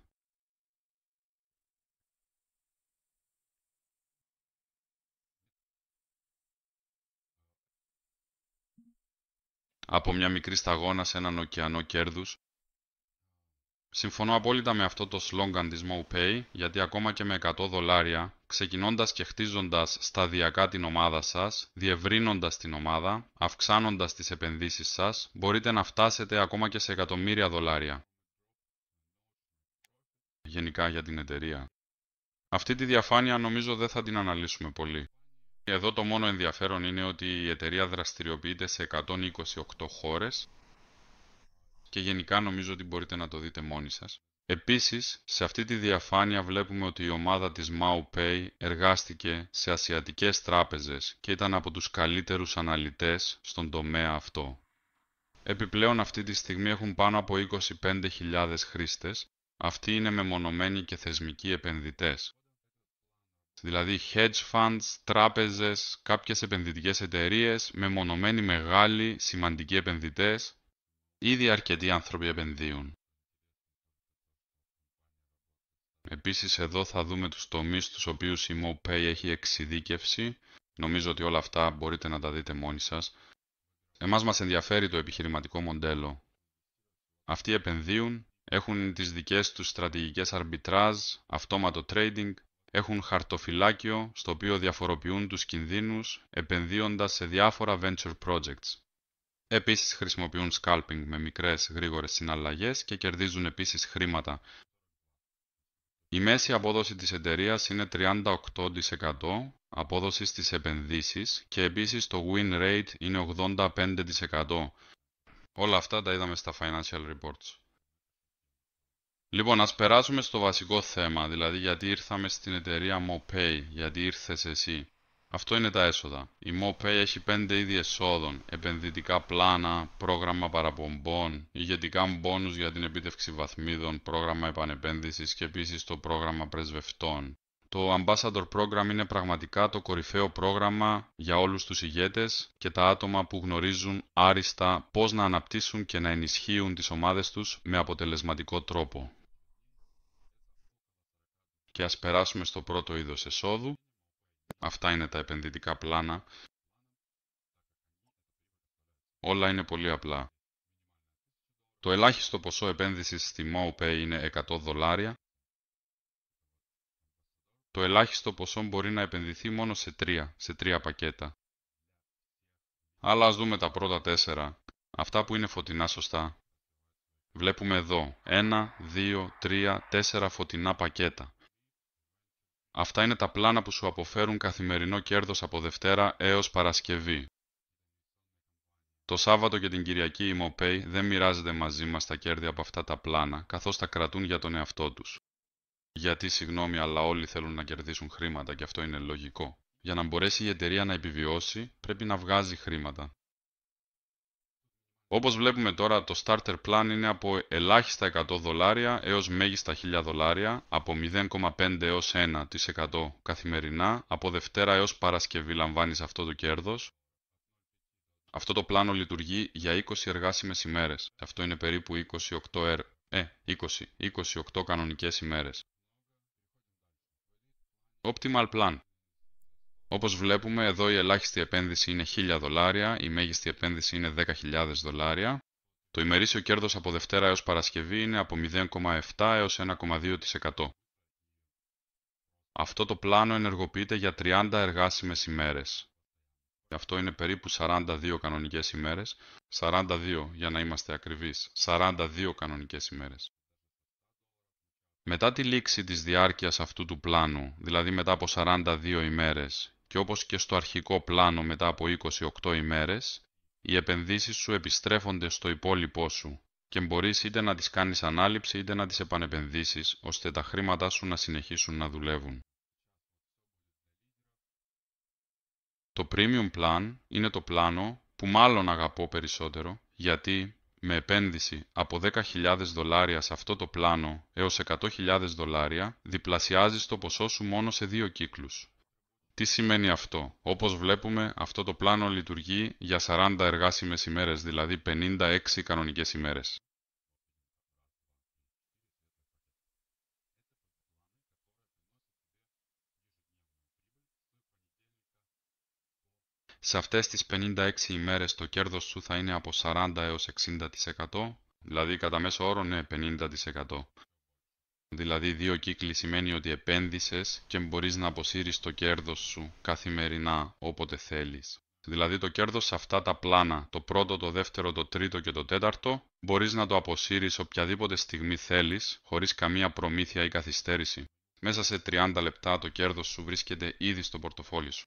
Από μια μικρή σταγόνα σε έναν ωκεανό κέρδους. Συμφωνώ απόλυτα με αυτό το σλόγγαν της MoPay, γιατί ακόμα και με $100, ξεκινώντας και χτίζοντας σταδιακά την ομάδα σας, διευρύνοντας την ομάδα, αυξάνοντας τις επενδύσεις σας, μπορείτε να φτάσετε ακόμα και σε εκατομμύρια δολάρια. Γενικά για την εταιρεία. Αυτή τη διαφάνεια νομίζω δεν θα την αναλύσουμε πολύ. Εδώ το μόνο ενδιαφέρον είναι ότι η εταιρεία δραστηριοποιείται σε 128 χώρες και γενικά νομίζω ότι μπορείτε να το δείτε μόνοι σας. Επίσης, σε αυτή τη διαφάνεια βλέπουμε ότι η ομάδα της MoPay εργάστηκε σε ασιατικές τράπεζες και ήταν από τους καλύτερους αναλυτές στον τομέα αυτό. Επιπλέον αυτή τη στιγμή έχουν πάνω από 25.000 χρήστες, αυτοί είναι μεμονωμένοι και θεσμικοί επενδυτές. Δηλαδή hedge funds, τράπεζες, κάποιες επενδυτικές εταιρείες, μεμονωμένοι μεγάλοι, σημαντικοί επενδυτές, ήδη αρκετοί άνθρωποι επενδύουν. Επίσης εδώ θα δούμε τους τομείς στους οποίους η MoPay έχει εξειδίκευση. Νομίζω ότι όλα αυτά μπορείτε να τα δείτε μόνοι σας. Εμάς μας ενδιαφέρει το επιχειρηματικό μοντέλο. Αυτοί επενδύουν, έχουν τις δικές τους στρατηγικές arbitrage, αυτόματο trading, έχουν χαρτοφυλάκιο στο οποίο διαφοροποιούν τους κινδύνους επενδύοντας σε διάφορα venture projects. Επίσης χρησιμοποιούν scalping με μικρές γρήγορες συναλλαγές και κερδίζουν επίσης χρήματα. Η μέση απόδοση της εταιρείας είναι 38% απόδοση στις επενδύσεις και επίσης το win rate είναι 85%. Όλα αυτά τα είδαμε στα financial reports. Λοιπόν, ας περάσουμε στο βασικό θέμα, δηλαδή γιατί ήρθαμε στην εταιρεία MoPay, γιατί ήρθες εσύ. Αυτό είναι τα έσοδα. Η MoPay έχει 5 είδη εσόδων, επενδυτικά πλάνα, πρόγραμμα παραπομπών, ηγετικά μπόνους για την επίτευξη βαθμίδων, πρόγραμμα επανεπένδυσης και επίσης το πρόγραμμα πρεσβευτών. Το Ambassador Program είναι πραγματικά το κορυφαίο πρόγραμμα για όλους τους ηγέτες και τα άτομα που γνωρίζουν άριστα πώς να αναπτύσσουν και να ενισχύουν τις ομάδες τους με αποτελεσματικό τρόπο. Και ας περάσουμε στο πρώτο είδος εσόδου. Αυτά είναι τα επενδυτικά πλάνα. Όλα είναι πολύ απλά. Το ελάχιστο ποσό επένδυσης στη MoPay είναι $100. Το ελάχιστο ποσό μπορεί να επενδυθεί μόνο σε τρία πακέτα. Αλλά ας δούμε τα πρώτα 4. Αυτά που είναι φωτεινά σωστά. Βλέπουμε εδώ 1, 2, 3, 4 φωτεινά πακέτα. Αυτά είναι τα πλάνα που σου αποφέρουν καθημερινό κέρδος από Δευτέρα έως Παρασκευή. Το Σάββατο και την Κυριακή η MoPay δεν μοιράζεται μαζί μας τα κέρδη από αυτά τα πλάνα, καθώς τα κρατούν για τον εαυτό τους. Γιατί, συγγνώμη, αλλά όλοι θέλουν να κερδίσουν χρήματα και αυτό είναι λογικό. Για να μπορέσει η εταιρεία να επιβιώσει, πρέπει να βγάζει χρήματα. Όπως βλέπουμε τώρα, το starter plan είναι από ελάχιστα $100 έως μέγιστα $1.000, από 0,5 έως 1% καθημερινά, από Δευτέρα έως Παρασκευή λαμβάνεις αυτό το κέρδος. Αυτό το πλάνο λειτουργεί για 20 εργάσιμες ημέρες. Αυτό είναι περίπου 28 κανονικές ημέρες. Optimal Plan. Όπως βλέπουμε, εδώ η ελάχιστη επένδυση είναι $1.000, η μέγιστη επένδυση είναι $10.000. Το ημερήσιο κέρδος από Δευτέρα έως Παρασκευή είναι από 0,7 έως 1,2%. Αυτό το πλάνο ενεργοποιείται για 30 εργάσιμες ημέρες. Αυτό είναι περίπου 42 κανονικές ημέρες. 42 για να είμαστε ακριβείς. 42 κανονικές ημέρες. Μετά τη λήξη της διάρκειας αυτού του πλάνου, δηλαδή μετά από 42 ημέρες και όπως και στο αρχικό πλάνο μετά από 28 ημέρες, οι επενδύσεις σου επιστρέφονται στο υπόλοιπό σου και μπορείς είτε να τις κάνεις ανάληψη είτε να τις επανεπενδύσεις, ώστε τα χρήματά σου να συνεχίσουν να δουλεύουν. Το Premium Plan είναι το πλάνο που μάλλον αγαπώ περισσότερο, γιατί με επένδυση από $10.000 σε αυτό το πλάνο έως $100.000 διπλασιάζεις το ποσό σου μόνο σε 2 κύκλους. Τι σημαίνει αυτό? Όπως βλέπουμε, αυτό το πλάνο λειτουργεί για 40 εργάσιμες ημέρες, δηλαδή 56 κανονικές ημέρες. Σε αυτές τις 56 ημέρες το κέρδος σου θα είναι από 40 έως 60%, Δηλαδή κατά μέσο όρο ναι, 50%. Δηλαδή 2 κύκλοι σημαίνει ότι επένδυσες και μπορείς να αποσύρεις το κέρδος σου καθημερινά όποτε θέλεις. Δηλαδή το κέρδος σε αυτά τα πλάνα, το πρώτο, το δεύτερο, το τρίτο και το τέταρτο, μπορείς να το αποσύρεις οποιαδήποτε στιγμή θέλεις, χωρίς καμία προμήθεια ή καθυστέρηση. Μέσα σε 30 λεπτά το κέρδος σου βρίσκεται ήδη στο πορτοφόλι σου.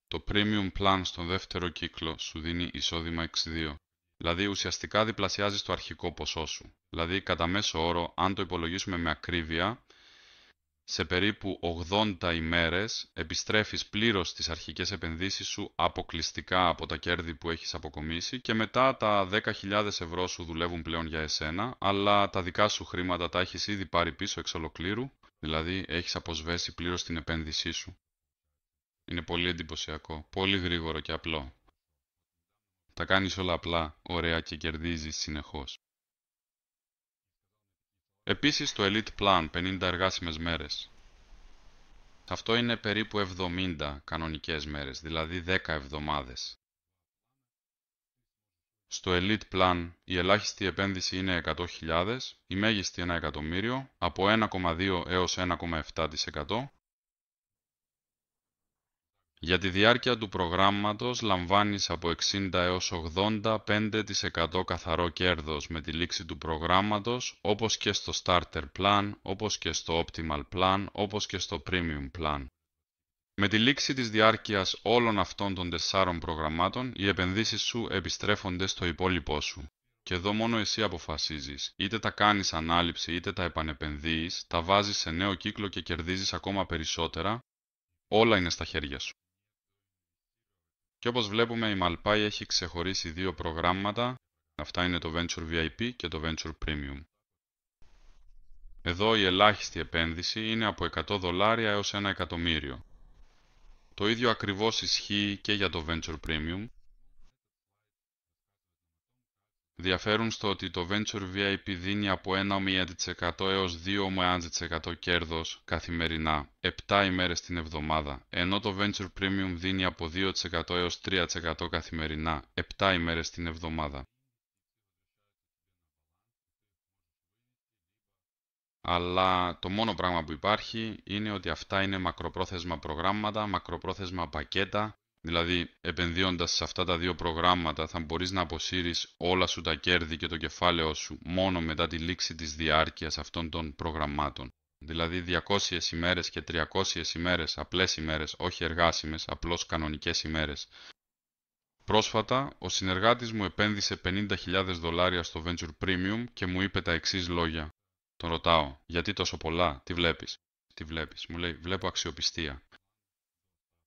Το Premium Plan στον δεύτερο κύκλο σου δίνει εισόδημα X2. Δηλαδή ουσιαστικά διπλασιάζεις το αρχικό ποσό σου. Δηλαδή κατά μέσο όρο, αν το υπολογίσουμε με ακρίβεια, σε περίπου 80 ημέρες επιστρέφεις πλήρως τις αρχικές επενδύσεις σου αποκλειστικά από τα κέρδη που έχεις αποκομίσει και μετά τα 10.000 ευρώ σου δουλεύουν πλέον για εσένα, αλλά τα δικά σου χρήματα τα έχεις ήδη πάρει πίσω εξ ολοκλήρου, δηλαδή έχεις αποσβέσει πλήρως την επένδυσή σου. Είναι πολύ εντυπωσιακό, πολύ γρήγορο και απλό. Τα κάνεις όλα απλά, ωραία και κερδίζεις συνεχώς. Επίσης το Elite Plan 50 εργάσιμες μέρες. Αυτό είναι περίπου 70 κανονικές μέρες, δηλαδή 10 εβδομάδες. Στο Elite Plan η ελάχιστη επένδυση είναι 100.000, η μέγιστη 1 εκατομμύριο, από 1,2 έως 1,7%. Για τη διάρκεια του προγράμματος λαμβάνεις από 60 έως 85% καθαρό κέρδος με τη λήξη του προγράμματος, όπως και στο Starter Plan, όπως και στο Optimal Plan, όπως και στο Premium Plan. Με τη λήξη της διάρκειας όλων αυτών των 4 προγραμμάτων, οι επενδύσεις σου επιστρέφονται στο υπόλοιπό σου. Και εδώ μόνο εσύ αποφασίζεις. Είτε τα κάνεις ανάληψη είτε τα επανεπενδύεις, τα βάζεις σε νέο κύκλο και κερδίζεις ακόμα περισσότερα. Όλα είναι στα χέρια σου. Και όπως βλέπουμε η Malpai έχει ξεχωρίσει 2 προγράμματα. Αυτά είναι το Venture VIP και το Venture Premium. Εδώ η ελάχιστη επένδυση είναι από $100 έως 1 εκατομμύριο. Το ίδιο ακριβώς ισχύει και για το Venture Premium. Διαφέρουν στο ότι το Venture VIP δίνει από 1% έως 2% κέρδος καθημερινά, 7 ημέρες την εβδομάδα, ενώ το Venture Premium δίνει από 2% έως 3% καθημερινά, 7 ημέρες την εβδομάδα. Αλλά το μόνο πράγμα που υπάρχει είναι ότι αυτά είναι μακροπρόθεσμα προγράμματα, μακροπρόθεσμα πακέτα. Δηλαδή, επενδύοντας σε αυτά τα 2 προγράμματα θα μπορείς να αποσύρεις όλα σου τα κέρδη και το κεφάλαιο σου μόνο μετά τη λήξη της διάρκειας αυτών των προγραμμάτων. Δηλαδή 200 ημέρες και 300 ημέρες, απλές ημέρες, όχι εργάσιμες, απλώς κανονικές ημέρες. Πρόσφατα, ο συνεργάτης μου επένδυσε $50.000 στο Venture Premium και μου είπε τα εξής λόγια. Τον ρωτάω, γιατί τόσο πολλά, τι βλέπεις? Τι βλέπεις? Μου λέει, βλέπω αξιοπιστία.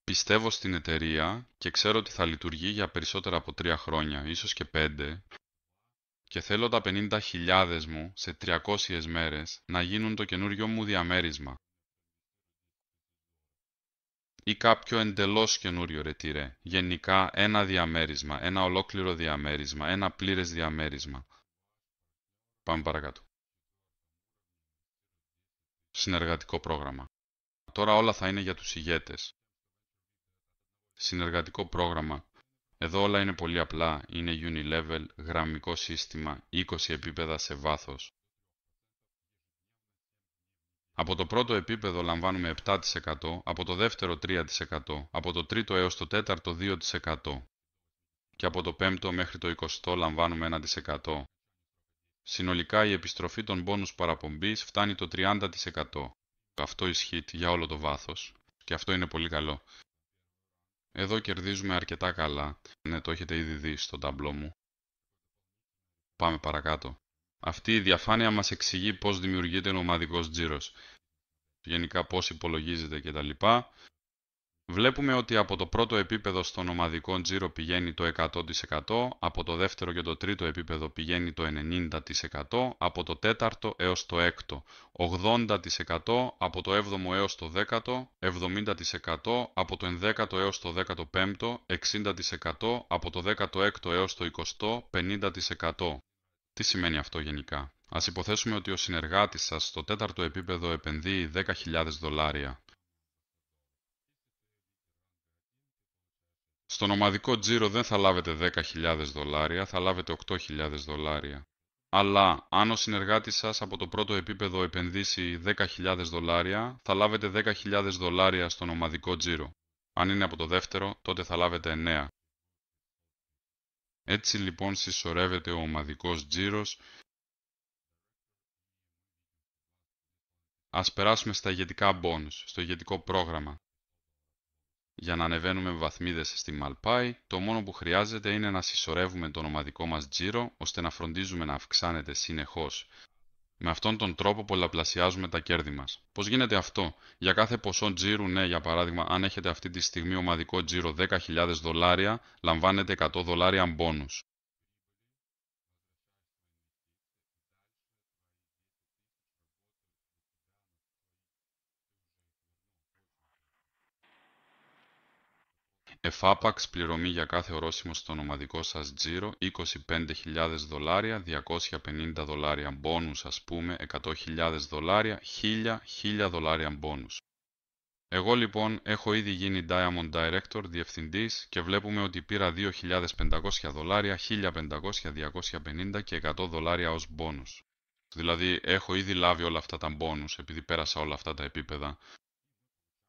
Πιστεύω στην εταιρεία και ξέρω ότι θα λειτουργεί για περισσότερα από 3 χρόνια, ίσως και 5, και θέλω τα 50.000 μου σε 300 μέρες να γίνουν το καινούριο μου διαμέρισμα. Ή κάποιο εντελώς καινούριο ρετυρέ, γενικά ένα διαμέρισμα, ένα ολόκληρο διαμέρισμα, ένα πλήρες διαμέρισμα. Πάμε παρακάτω. Συνεργατικό πρόγραμμα. Τώρα όλα θα είναι για τους ηγέτες. Συνεργατικό πρόγραμμα. Εδώ όλα είναι πολύ απλά. Είναι unilevel, γραμμικό σύστημα, 20 επίπεδα σε βάθος. Από το πρώτο επίπεδο λαμβάνουμε 7%, από το δεύτερο 3%, από το τρίτο έως το τέταρτο 2% και από το πέμπτο μέχρι το 20 λαμβάνουμε 1%. Συνολικά η επιστροφή των μπόνους παραπομπής φτάνει το 30%. Αυτό ισχύει για όλο το βάθος και αυτό είναι πολύ καλό. Εδώ κερδίζουμε αρκετά καλά. Ναι, το έχετε ήδη δει στο ταμπλό μου. Πάμε παρακάτω. Αυτή η διαφάνεια μας εξηγεί πώς δημιουργείται ο ομαδικός τζίρος. Γενικά πώς υπολογίζεται κτλ. Βλέπουμε ότι από το πρώτο επίπεδο στον ομαδικό τζίρο πηγαίνει το 100%, από το δεύτερο και το τρίτο επίπεδο πηγαίνει το 90%, από το τέταρτο έως το έκτο 80%, από το 7ο έως το 10ο 70%, από το 11ο έως το 15ο 60%, από το 16ο έως το 20ο 50%. Τι σημαίνει αυτό γενικά? Ας υποθέσουμε ότι ο συνεργάτης σας στο τέταρτο επίπεδο επενδύει $10.000. Στον ομαδικό τζίρο δεν θα λάβετε 10.000 δολάρια, θα λάβετε 8.000 δολάρια. Αλλά αν ο συνεργάτης σας από το πρώτο επίπεδο επενδύσει 10.000 δολάρια, θα λάβετε 10.000 δολάρια στον ομαδικό τζίρο. Αν είναι από το δεύτερο, τότε θα λάβετε 9. Έτσι λοιπόν συσσωρεύεται ο ομαδικός τζίρος. Ας περάσουμε στα ηγετικά bonus, στο ηγετικό πρόγραμμα. Για να ανεβαίνουμε βαθμίδες στη Malpai, το μόνο που χρειάζεται είναι να συσσωρεύουμε τον ομαδικό μας τζίρο, ώστε να φροντίζουμε να αυξάνεται συνεχώς. Με αυτόν τον τρόπο πολλαπλασιάζουμε τα κέρδη μας. Πώς γίνεται αυτό? Για κάθε ποσό τζίρου, ναι, για παράδειγμα, αν έχετε αυτή τη στιγμή ομαδικό τζίρο 10.000 δολάρια, λαμβάνετε 100 δολάρια bonus. Εφάπαξ πληρωμή για κάθε ορόσημο στον ομαδικό σας τζίρο, 25.000 δολάρια, 250 δολάρια μπόνους ας πούμε, 100.000 δολάρια, 1.000 δολάρια μπόνους. Εγώ λοιπόν έχω ήδη γίνει Diamond Director, διευθυντής και βλέπουμε ότι πήρα 2.500 δολάρια, 1.500, 250 και 100 δολάρια ως μπόνους. Δηλαδή έχω ήδη λάβει όλα αυτά τα μπόνους επειδή πέρασα όλα αυτά τα επίπεδα.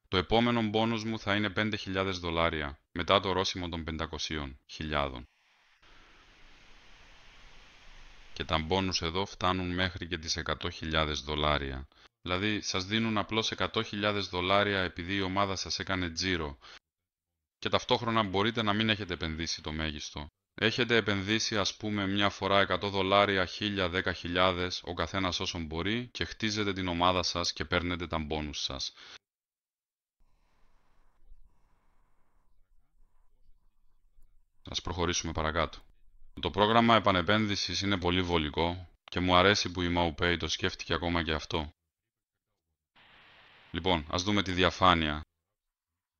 Το επόμενο μπόνους μου θα είναι 5.000 δολάρια, μετά το ορόσημο των 500.000. Και τα μπόνους εδώ φτάνουν μέχρι και τις 100.000 δολάρια. Δηλαδή σας δίνουν απλώς 100.000 δολάρια επειδή η ομάδα σας έκανε τζίρο. Και ταυτόχρονα μπορείτε να μην έχετε επενδύσει το μέγιστο. Έχετε επενδύσει ας πούμε μια φορά 100 δολάρια, 1.000, 10.000, ο καθένας όσον μπορεί και χτίζετε την ομάδα σας και παίρνετε τα μπόνους σας. Ας προχωρήσουμε παρακάτω. Το πρόγραμμα επανεπένδυσης είναι πολύ βολικό και μου αρέσει που η MoPay το σκέφτηκε ακόμα και αυτό. Λοιπόν, ας δούμε τη διαφάνεια.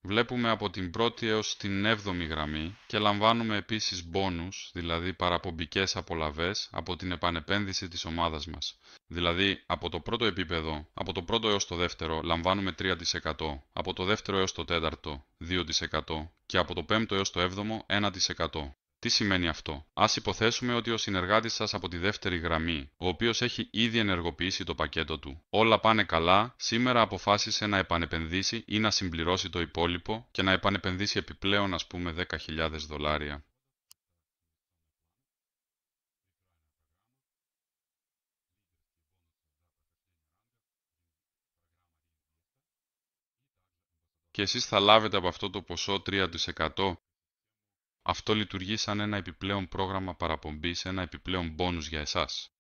Βλέπουμε από την πρώτη έως την 7η γραμμή και λαμβάνουμε επίσης μπόνους, δηλαδή παραπομπικές απολαβές από την επανεπένδυση της ομάδας μας. Δηλαδή, από το πρώτο επίπεδο, από το πρώτο έως το δεύτερο, λαμβάνουμε 3%, από το δεύτερο έως το τέταρτο, 2% και από το πέμπτο έως το έβδομο, 1%. Τι σημαίνει αυτό? Ας υποθέσουμε ότι ο συνεργάτης σας από τη δεύτερη γραμμή, ο οποίος έχει ήδη ενεργοποιήσει το πακέτο του, όλα πάνε καλά, σήμερα αποφάσισε να επανεπενδύσει ή να συμπληρώσει το υπόλοιπο και να επανεπενδύσει επιπλέον ας πούμε 10.000 δολάρια. Και εσείς θα λάβετε από αυτό το ποσό 3%. Αυτό λειτουργεί σαν ένα επιπλέον πρόγραμμα παραπομπής, ένα επιπλέον μπόνους για εσάς.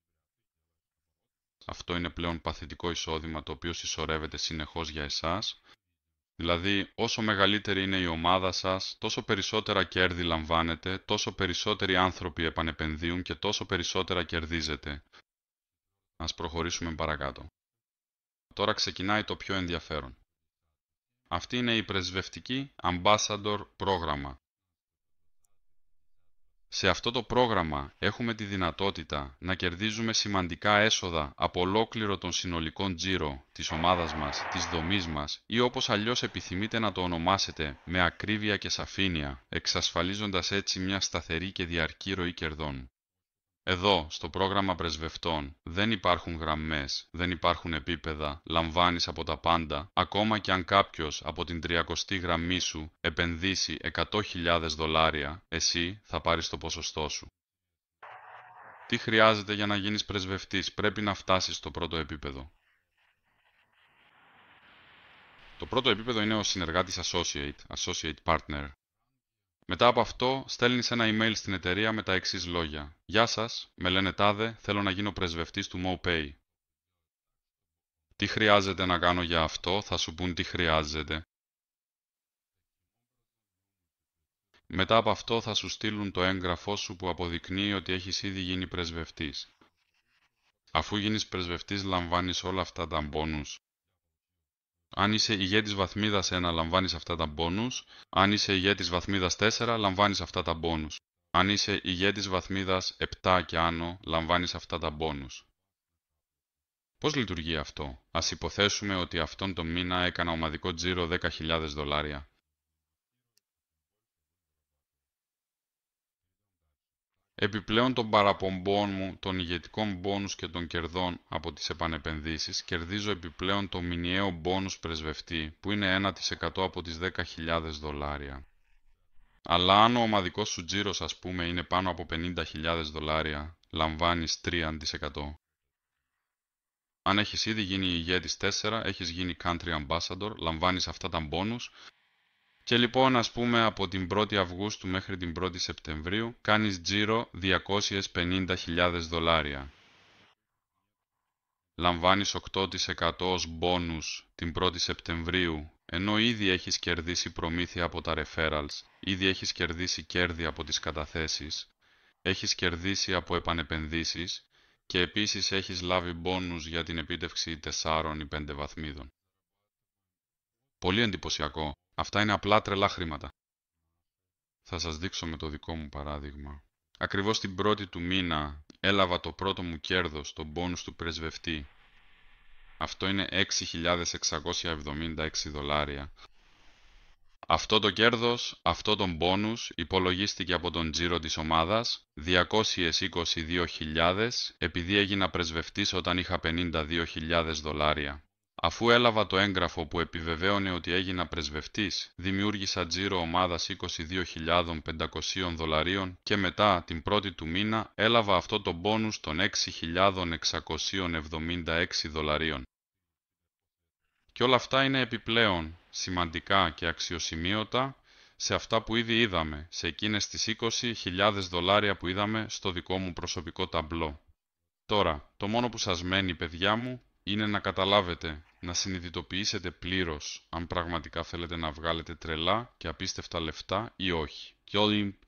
Αυτό είναι πλέον παθητικό εισόδημα το οποίο συσσωρεύεται συνεχώς για εσάς. Δηλαδή, όσο μεγαλύτερη είναι η ομάδα σας, τόσο περισσότερα κέρδη λαμβάνετε, τόσο περισσότεροι άνθρωποι επανεπενδύουν και τόσο περισσότερα κερδίζετε. Ας προχωρήσουμε παρακάτω. Τώρα ξεκινάει το πιο ενδιαφέρον. Αυτή είναι η πρεσβευτική Ambassador πρόγραμμα. Σε αυτό το πρόγραμμα έχουμε τη δυνατότητα να κερδίζουμε σημαντικά έσοδα από ολόκληρο τον συνολικό τζίρο της ομάδας μας, της δομής μας ή όπως αλλιώς επιθυμείτε να το ονομάσετε με ακρίβεια και σαφήνεια, εξασφαλίζοντας έτσι μια σταθερή και διαρκή ροή κερδών. Εδώ, στο πρόγραμμα πρεσβευτών, δεν υπάρχουν γραμμές, δεν υπάρχουν επίπεδα, λαμβάνεις από τα πάντα, ακόμα και αν κάποιος από την 30η γραμμή σου επενδύσει 100.000 δολάρια, εσύ θα πάρεις το ποσοστό σου. Τι χρειάζεται για να γίνεις πρεσβευτής? Πρέπει να φτάσεις στο πρώτο επίπεδο. Το πρώτο επίπεδο είναι ο συνεργάτης associate partner. Μετά από αυτό, στέλνεις ένα email στην εταιρεία με τα εξής λόγια. «Γεια σας, με λένε Τάδε, θέλω να γίνω πρεσβευτής του MoPay». Τι χρειάζεται να κάνω για αυτό? Θα σου πούν τι χρειάζεται. Μετά από αυτό θα σου στείλουν το έγγραφό σου που αποδεικνύει ότι έχεις ήδη γίνει πρεσβευτής. Αφού γίνεις πρεσβευτής λαμβάνεις όλα αυτά τα μπόνους. Αν είσαι ηγέτης βαθμίδας 1 λαμβάνεις αυτά τα μπόνους. Αν είσαι ηγέτης βαθμίδας 4 λαμβάνεις αυτά τα μπόνους. Αν είσαι ηγέτης βαθμίδας 7 και άνω λαμβάνεις αυτά τα μπόνους. Πώς λειτουργεί αυτό? Ας υποθέσουμε ότι αυτόν τον μήνα έκανα ομαδικό τζίρο 10.000 δολάρια. Επιπλέον των παραπομπών μου, των ηγετικών μπόνους και των κερδών από τις επανεπενδύσεις, κερδίζω επιπλέον το μηνιαίο μπόνους πρεσβευτή, που είναι 1% από τις $10,000. Αλλά αν ο ομαδικός σου τζίρος, ας πούμε, είναι πάνω από $50,000, λαμβάνεις 3%. Αν έχεις ήδη γίνει ηγέτης 4, έχεις γίνει country ambassador, λαμβάνεις αυτά τα μπόνους. Και λοιπόν, ας πούμε, από την 1η Αυγούστου μέχρι την 1η Σεπτεμβρίου, κάνεις τζίρο $250,000. Λαμβάνεις 8% ως μπόνους την 1η Σεπτεμβρίου, ενώ ήδη έχεις κερδίσει προμήθεια από τα referrals, ήδη έχεις κερδίσει κέρδη από τις καταθέσεις, έχεις κερδίσει από επανεπενδύσεις και επίσης έχεις λάβει μπόνους για την επίτευξη 4 ή 5 βαθμίδων. Πολύ εντυπωσιακό. Αυτά είναι απλά τρελά χρήματα. Θα σας δείξω με το δικό μου παράδειγμα. Ακριβώς την 1η του μήνα έλαβα το πρώτο μου κέρδος, το μπόνους του πρεσβευτή. Αυτό είναι $6,676. Αυτό το κέρδος, αυτό τον μπόνους, υπολογίστηκε από τον τζίρο της ομάδας, 222.000, επειδή έγινα πρεσβευτής όταν είχα $52,000. Αφού έλαβα το έγγραφο που επιβεβαίωνε ότι έγινα πρεσβευτής, δημιούργησα τζίρο ομάδας $20,500 και μετά την 1η του μήνα έλαβα αυτό το μπόνους των $6,676. Και όλα αυτά είναι επιπλέον σημαντικά και αξιοσημείωτα σε αυτά που ήδη είδαμε, σε εκείνες τις $20,000 που είδαμε στο δικό μου προσωπικό ταμπλό. Τώρα, το μόνο που σας μένει, παιδιά μου, είναι να καταλάβετε, να συνειδητοποιήσετε πλήρως αν πραγματικά θέλετε να βγάλετε τρελά και απίστευτα λεφτά ή όχι. Και όλοι,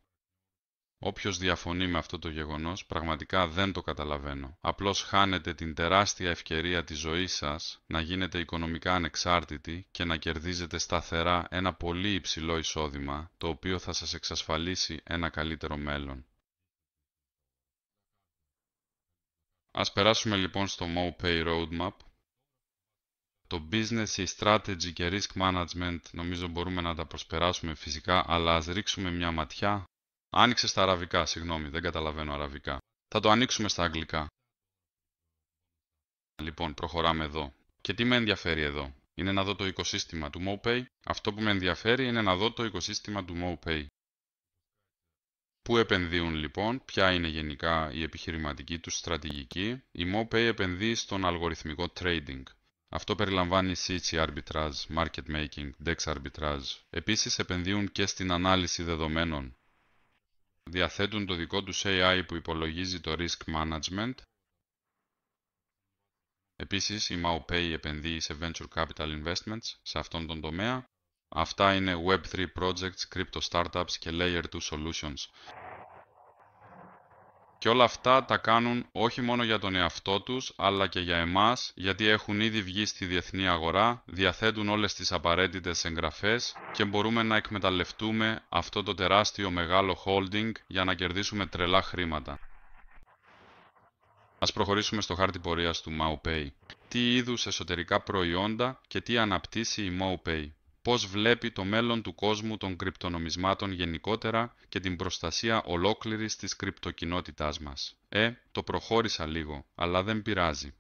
όποιος διαφωνεί με αυτό το γεγονός, πραγματικά δεν το καταλαβαίνω. Απλώς χάνετε την τεράστια ευκαιρία της ζωής σας να γίνετε οικονομικά ανεξάρτητοι και να κερδίζετε σταθερά ένα πολύ υψηλό εισόδημα, το οποίο θα σας εξασφαλίσει ένα καλύτερο μέλλον. Ας περάσουμε λοιπόν στο MoPay Roadmap. Το Business Strategy και Risk Management νομίζω μπορούμε να τα προσπεράσουμε φυσικά, αλλά ας ρίξουμε μια ματιά. Άνοιξε στα αραβικά, συγγνώμη, δεν καταλαβαίνω αραβικά. Θα το ανοίξουμε στα αγγλικά. Λοιπόν, προχωράμε εδώ. Και τι με ενδιαφέρει εδώ? Είναι να δω το οικοσύστημα του MoPay. Αυτό που με ενδιαφέρει είναι να δω το οικοσύστημα του MoPay. Πού επενδύουν λοιπόν, ποια είναι γενικά η επιχειρηματική τους στρατηγική? Η MoPay επενδύει στον αλγοριθμικό trading. Αυτό περιλαμβάνει CC Arbitrage, Market Making, DEX Arbitrage. Επίσης επενδύουν και στην ανάλυση δεδομένων. Διαθέτουν το δικό τους AI που υπολογίζει το Risk Management. Επίσης η MoPay επενδύει σε Venture Capital Investments σε αυτόν τον τομέα. Αυτά είναι Web3 Projects, Crypto Startups και Layer 2 Solutions. Και όλα αυτά τα κάνουν όχι μόνο για τον εαυτό τους, αλλά και για εμάς, γιατί έχουν ήδη βγει στη διεθνή αγορά, διαθέτουν όλες τις απαραίτητες εγγραφές και μπορούμε να εκμεταλλευτούμε αυτό το τεράστιο μεγάλο holding για να κερδίσουμε τρελά χρήματα. Ας προχωρήσουμε στο χάρτη πορείας του MoPay. Τι είδους εσωτερικά προϊόντα και τι αναπτύσσει η MoPay? Πώς βλέπει το μέλλον του κόσμου των κρυπτονομισμάτων γενικότερα και την προστασία ολόκληρης της κρυπτοκοινότητάς μας. Το προχώρησα λίγο, αλλά δεν πειράζει.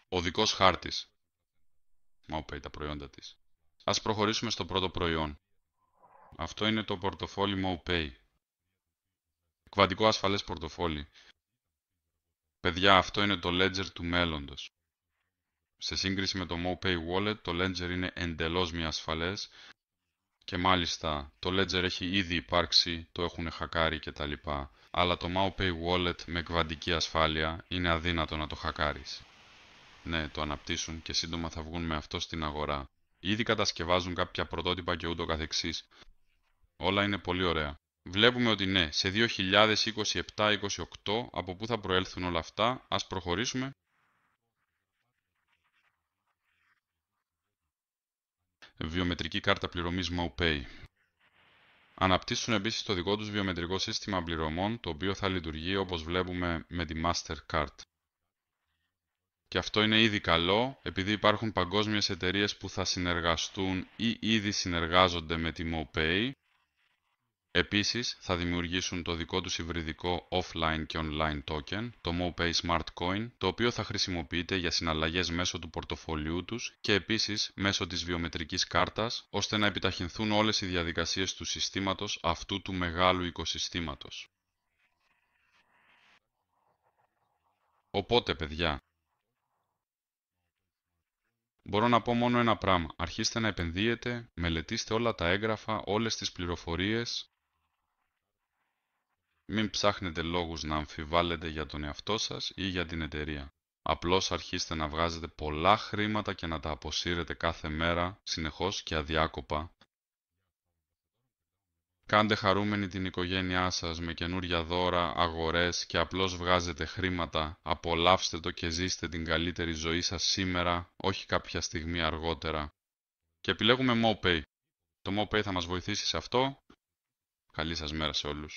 Οδικός χάρτης. MoPay, τα προϊόντα της. Ας προχωρήσουμε στο πρώτο προϊόν. Αυτό είναι το πορτοφόλι MoPay. Κβαντικό ασφαλές πορτοφόλι. Παιδιά, αυτό είναι το Ledger του μέλλοντος. Σε σύγκριση με το MoPay Wallet, το Ledger είναι εντελώς μη ασφαλές και μάλιστα το Ledger έχει ήδη υπάρξει, το έχουν χακάρει κτλ. Αλλά το MoPay Wallet με κβαντική ασφάλεια είναι αδύνατο να το χακάρεις. Ναι, το αναπτύσσουν και σύντομα θα βγουν με αυτό στην αγορά. Ήδη κατασκευάζουν κάποια πρωτότυπα και ούτω καθεξής. Όλα είναι πολύ ωραία. Βλέπουμε ότι ναι, σε 2027-2028 από πού θα προέλθουν όλα αυτά, ας προχωρήσουμε. Βιομετρική κάρτα πληρωμής MoPay. Αναπτύσσουν επίσης το δικό τους βιομετρικό σύστημα πληρωμών, το οποίο θα λειτουργεί όπως βλέπουμε με τη Mastercard. Και αυτό είναι ήδη καλό, επειδή υπάρχουν παγκόσμιες εταιρείες που θα συνεργαστούν ή ήδη συνεργάζονται με τη MoPay. Επίσης, θα δημιουργήσουν το δικό τους υβριδικό offline και online token, το MoPay Smart Coin, το οποίο θα χρησιμοποιείται για συναλλαγές μέσω του πορτοφολιού τους και επίσης μέσω της βιομετρικής κάρτας, ώστε να επιταχυνθούν όλες οι διαδικασίες του συστήματος αυτού του μεγάλου οικοσυστήματος. Οπότε, παιδιά, μπορώ να πω μόνο ένα πράγμα. Αρχίστε να επενδύετε, μελετήστε όλα τα έγγραφα, όλες τις πληροφορίες. Μην ψάχνετε λόγους να αμφιβάλλετε για τον εαυτό σας ή για την εταιρεία. Απλώς αρχίστε να βγάζετε πολλά χρήματα και να τα αποσύρετε κάθε μέρα, συνεχώς και αδιάκοπα. Κάντε χαρούμενη την οικογένειά σας με καινούρια δώρα, αγορές και απλώς βγάζετε χρήματα. Απολαύστε το και ζήστε την καλύτερη ζωή σας σήμερα, όχι κάποια στιγμή αργότερα. Και επιλέγουμε MoPay. Το MoPay θα μας βοηθήσει σε αυτό. Καλή σας μέρα σε όλους.